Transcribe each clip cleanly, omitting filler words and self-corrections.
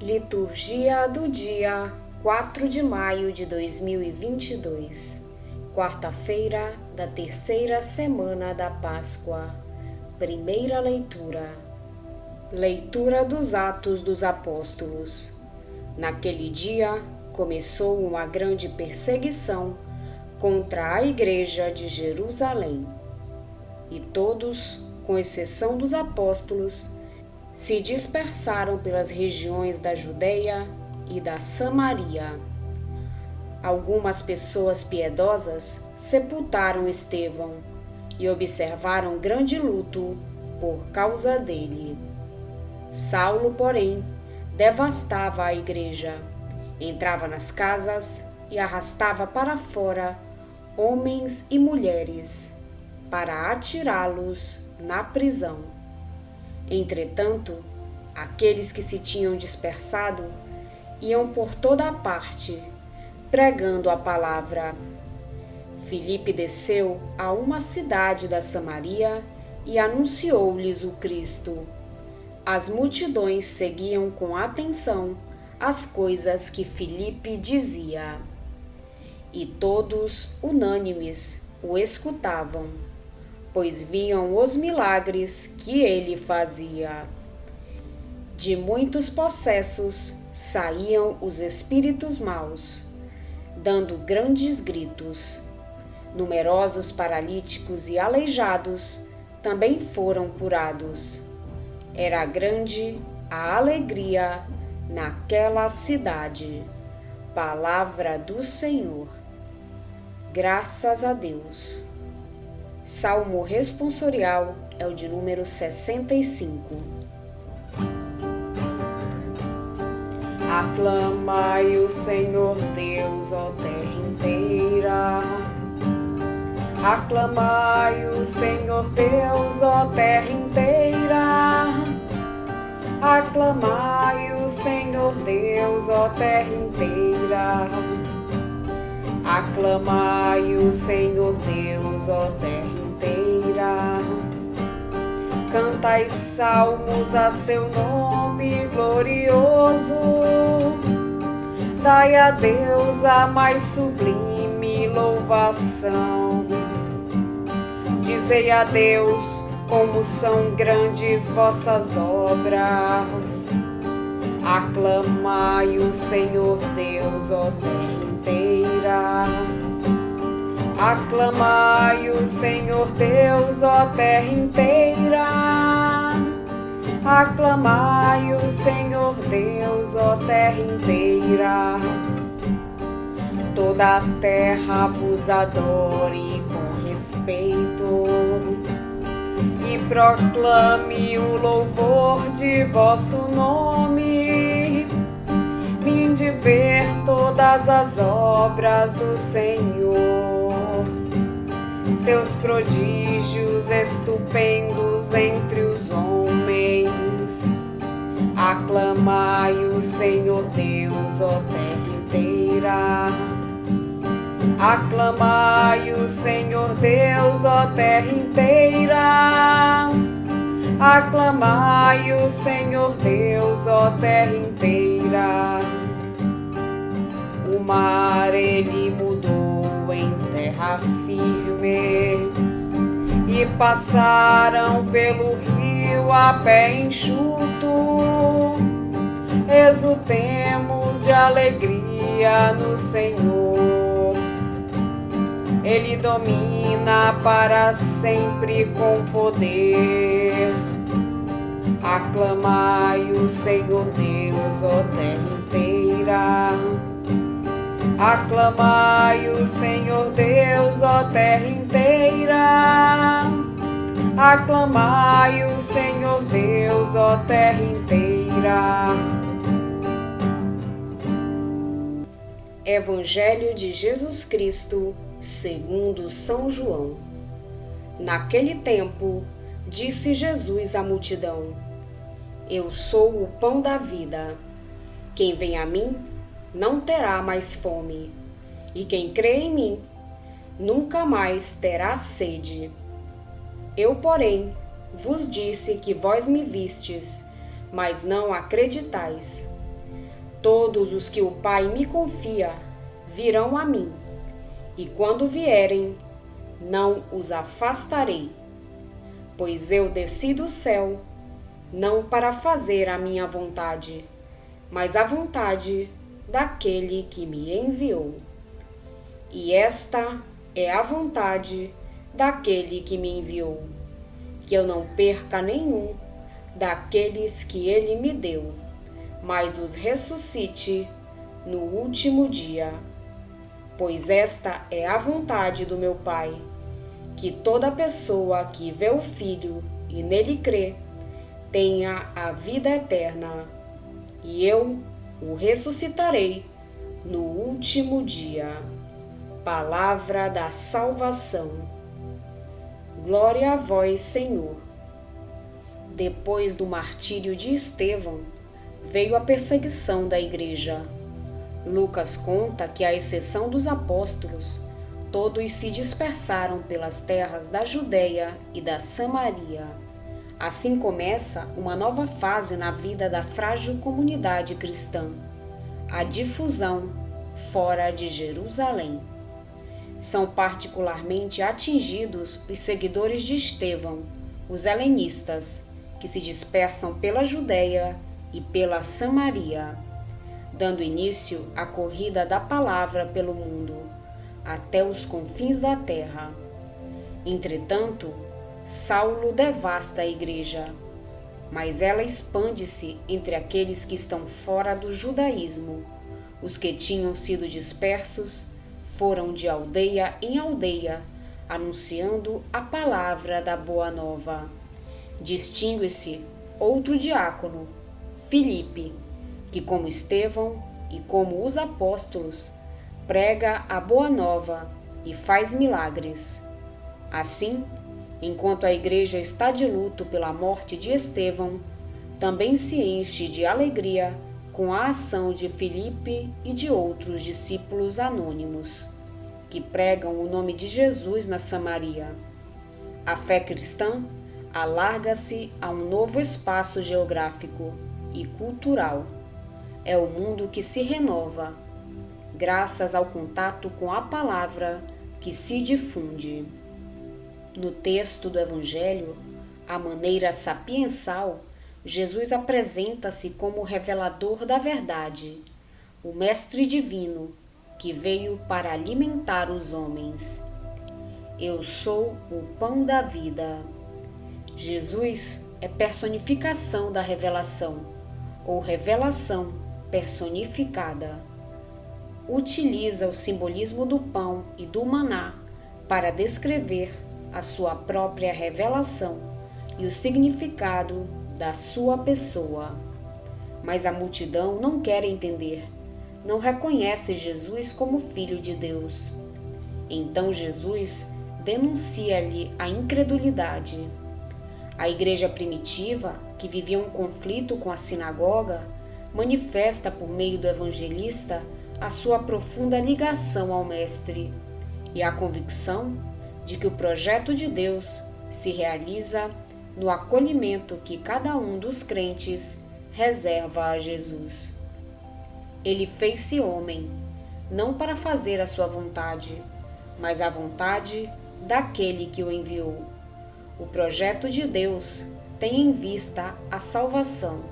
Liturgia do dia 4 de maio de 2022, quarta-feira da terceira semana da Páscoa. Primeira leitura. Leitura dos Atos dos Apóstolos. Naquele dia começou uma grande perseguição contra a Igreja de Jerusalém. E todos, com exceção dos apóstolos, se dispersaram pelas regiões da Judeia e da Samaria. Algumas pessoas piedosas sepultaram Estevão e observaram grande luto por causa dele. Saulo, porém, devastava a igreja, entrava nas casas e arrastava para fora homens e mulheres para atirá-los na prisão. Entretanto, aqueles que se tinham dispersado iam por toda a parte, pregando a palavra. Filipe desceu a uma cidade da Samaria e anunciou-lhes o Cristo. As multidões seguiam com atenção as coisas que Filipe dizia, e todos, unânimes, o escutavam, pois viam os milagres que ele fazia. De muitos possessos saíam os espíritos maus, dando grandes gritos. Numerosos paralíticos e aleijados também foram curados. Era grande a alegria naquela cidade. Palavra do Senhor. Graças a Deus. Salmo responsorial é o de número 65. Aclamai o Senhor Deus, ó terra inteira. Aclamai o Senhor Deus, ó terra inteira. Aclamai o Senhor Deus, ó terra inteira. Aclamai o Senhor Deus, ó terra inteira. Cantai salmos a seu nome glorioso. Dai a Deus a mais sublime louvação. Dizei a Deus como são grandes vossas obras. Aclamai o Senhor Deus, ó terra inteira. Aclamai o Senhor Deus, ó terra inteira. Aclamai o Senhor Deus, ó terra inteira. Toda a terra vos adore com respeito e proclame o louvor de vosso nome. Vinde ver todas as obras do Senhor, seus prodígios estupendos entre os homens. Aclamai o Senhor Deus, ó terra inteira. Aclamai o Senhor Deus, ó terra inteira. Aclamai o Senhor Deus, ó terra inteira. O mar ele mudou em terra firme, e passaram pelo rio a pé enxuto. Exultemos de alegria no Senhor. Ele domina para sempre com poder. Aclamai o Senhor Deus, ó terra inteira. Aclamai o Senhor Deus, ó terra inteira. Aclamai o Senhor Deus, ó terra inteira. Evangelho de Jesus Cristo, segundo São João. Naquele tempo, disse Jesus à multidão: Eu sou o pão da vida. Quem vem a mim não terá mais fome, e quem crê em mim nunca mais terá sede. Eu, porém, vos disse que vós me vistes, mas não acreditais. Todos os que o Pai me confia virão a mim, e quando vierem, não os afastarei. Pois eu desci do céu, não para fazer a minha vontade, mas a vontade daquele que me enviou. E esta é a vontade daquele que me enviou, que eu não perca nenhum daqueles que ele me deu, mas os ressuscite no último dia. Pois esta é a vontade do meu Pai, que toda pessoa que vê o Filho e nele crê, tenha a vida eterna, e eu o ressuscitarei no último dia. Palavra da salvação. Glória a vós, Senhor. Depois do martírio de Estevão, veio a perseguição da igreja. Lucas conta que, à exceção dos apóstolos, todos se dispersaram pelas terras da Judéia e da Samaria. Assim começa uma nova fase na vida da frágil comunidade cristã, a difusão fora de Jerusalém. São particularmente atingidos os seguidores de Estevão, os helenistas, que se dispersam pela Judéia e pela Samaria, dando início à corrida da palavra pelo mundo, até os confins da terra. Entretanto, Saulo devasta a igreja, mas ela expande-se entre aqueles que estão fora do judaísmo. Os que tinham sido dispersos foram de aldeia em aldeia, anunciando a palavra da Boa Nova. Distingue-se outro diácono, Filipe, que, como Estevão e como os apóstolos, prega a Boa Nova e faz milagres. Assim, enquanto a igreja está de luto pela morte de Estevão, também se enche de alegria com a ação de Filipe e de outros discípulos anônimos, que pregam o nome de Jesus na Samaria. A fé cristã alarga-se a um novo espaço geográfico e cultural. É o mundo que se renova, graças ao contato com a palavra que se difunde. No texto do Evangelho, à maneira sapiensal, Jesus apresenta-se como o revelador da verdade, o Mestre Divino, que veio para alimentar os homens. Eu sou o pão da vida. Jesus é personificação da revelação, ou revelação personificada. Utiliza o simbolismo do pão e do maná para descrever a sua própria revelação e o significado da sua pessoa. Mas a multidão não quer entender, não reconhece Jesus como Filho de Deus. Então Jesus denuncia-lhe a incredulidade. A igreja primitiva, que vivia um conflito com a sinagoga, manifesta por meio do evangelista a sua profunda ligação ao Mestre e a convicção de que o projeto de Deus se realiza no acolhimento que cada um dos crentes reserva a Jesus. Ele fez-se homem, não para fazer a sua vontade, mas a vontade daquele que o enviou. O projeto de Deus tem em vista a salvação.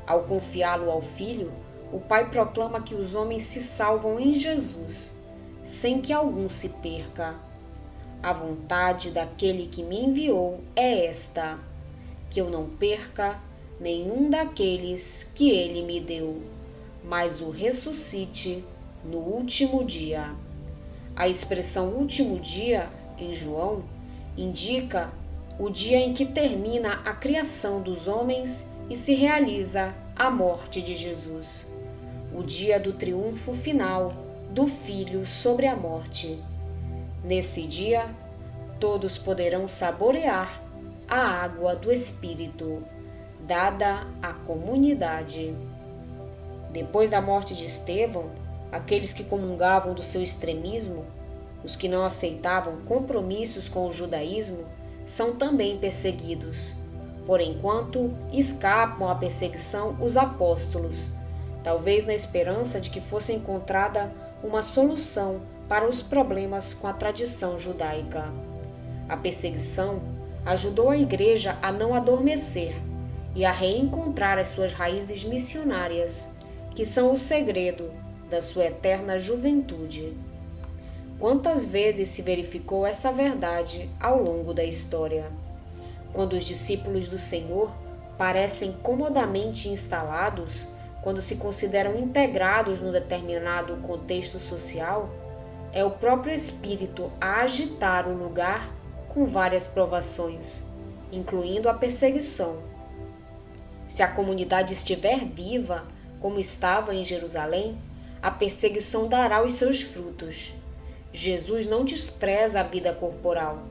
Ao confiá-lo ao Filho, o Pai proclama que os homens se salvam em Jesus, sem que algum se perca. A vontade daquele que me enviou é esta, que eu não perca nenhum daqueles que ele me deu, mas o ressuscite no último dia. A expressão último dia, em João, indica o dia em que termina a criação dos homens e se realiza a morte de Jesus, o dia do triunfo final do Filho sobre a morte. Nesse dia, todos poderão saborear a água do Espírito, dada à comunidade. Depois da morte de Estevão, aqueles que comungavam do seu extremismo, os que não aceitavam compromissos com o judaísmo, são também perseguidos. Por enquanto, escapam à perseguição os apóstolos, talvez na esperança de que fosse encontrada uma solução para os problemas com a tradição judaica. A perseguição ajudou a Igreja a não adormecer e a reencontrar as suas raízes missionárias, que são o segredo da sua eterna juventude. Quantas vezes se verificou essa verdade ao longo da história? Quando os discípulos do Senhor parecem comodamente instalados, quando se consideram integrados num determinado contexto social, é o próprio Espírito a agitar o lugar com várias provações, incluindo a perseguição. Se a comunidade estiver viva, como estava em Jerusalém, a perseguição dará os seus frutos. Jesus não despreza a vida corporal.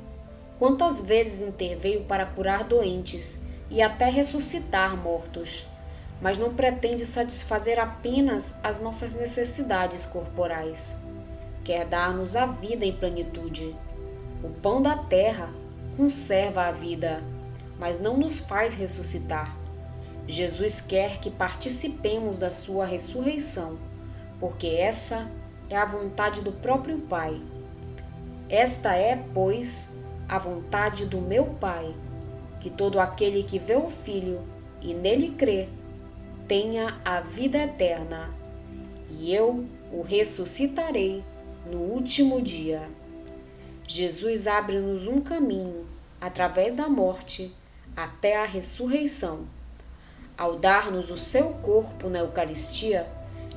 Quantas vezes interveio para curar doentes e até ressuscitar mortos, mas não pretende satisfazer apenas as nossas necessidades corporais. Quer dar-nos a vida em plenitude. O pão da terra conserva a vida, mas não nos faz ressuscitar. Jesus quer que participemos da sua ressurreição, porque essa é a vontade do próprio Pai. Esta é, pois, a vontade do meu Pai, que todo aquele que vê o Filho e nele crê, tenha a vida eterna, e eu o ressuscitarei no último dia. Jesus abre-nos um caminho, através da morte, até a ressurreição. Ao dar-nos o seu corpo na Eucaristia,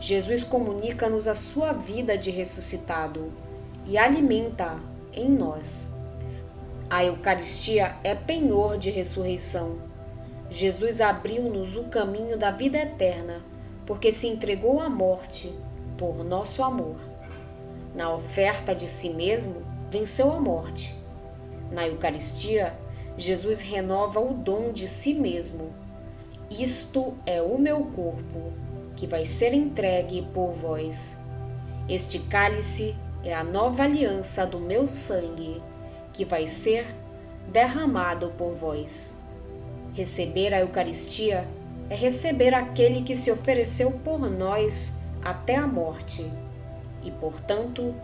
Jesus comunica-nos a sua vida de ressuscitado e alimenta-a em nós. A Eucaristia é penhor de ressurreição. Jesus abriu-nos o caminho da vida eterna, porque se entregou à morte por nosso amor. Na oferta de si mesmo, venceu a morte. Na Eucaristia, Jesus renova o dom de si mesmo. Isto é o meu corpo, que vai ser entregue por vós. Este cálice é a nova aliança do meu sangue, que vai ser derramado por vós. Receber a Eucaristia é receber aquele que se ofereceu por nós até a morte e, portanto,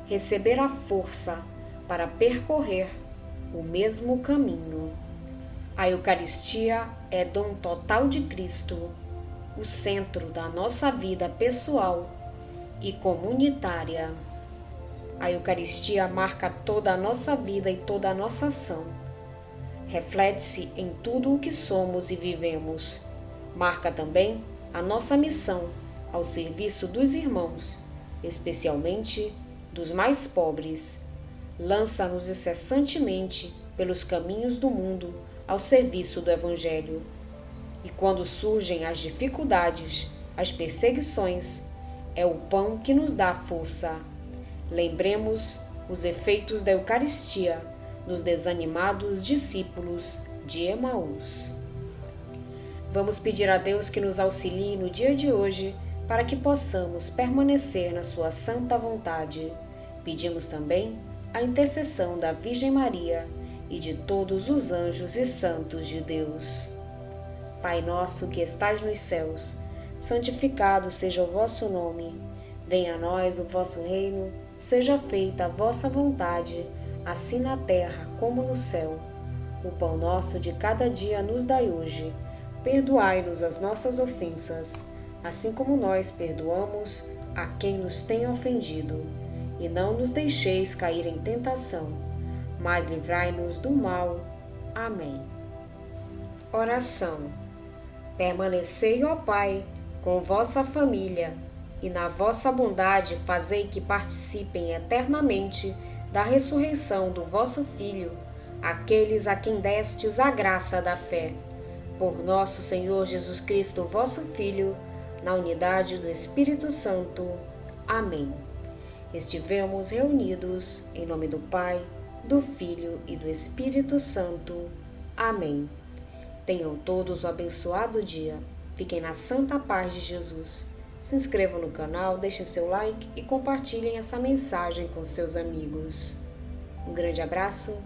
receber a força para percorrer o mesmo caminho. A Eucaristia é dom total de Cristo, o centro da nossa vida pessoal e comunitária. A Eucaristia marca toda a nossa vida e toda a nossa ação. Reflete-se em tudo o que somos e vivemos. Marca também a nossa missão ao serviço dos irmãos, especialmente dos mais pobres. Lança-nos incessantemente pelos caminhos do mundo ao serviço do Evangelho. E quando surgem as dificuldades, as perseguições, é o pão que nos dá força. Lembremos os efeitos da Eucaristia nos desanimados discípulos de Emaús. Vamos pedir a Deus que nos auxilie no dia de hoje para que possamos permanecer na sua santa vontade. Pedimos também a intercessão da Virgem Maria e de todos os anjos e santos de Deus. Pai nosso que estais nos céus, santificado seja o vosso nome. Venha a nós o vosso reino, seja feita a vossa vontade, assim na terra como no céu. O pão nosso de cada dia nos dai hoje. Perdoai-nos as nossas ofensas, assim como nós perdoamos a quem nos tem ofendido. E não nos deixeis cair em tentação, mas livrai-nos do mal. Amém. Oração. Permanecei, ó Pai, com vossa família, e na vossa bondade fazei que participem eternamente da ressurreição do vosso Filho, aqueles a quem destes a graça da fé. Por nosso Senhor Jesus Cristo, vosso Filho, na unidade do Espírito Santo. Amém. Estivemos reunidos em nome do Pai, do Filho e do Espírito Santo. Amém. Tenham todos um abençoado dia. Fiquem na santa paz de Jesus. Se inscrevam no canal, deixem seu like e compartilhem essa mensagem com seus amigos. Um grande abraço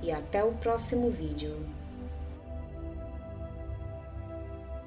e até o próximo vídeo.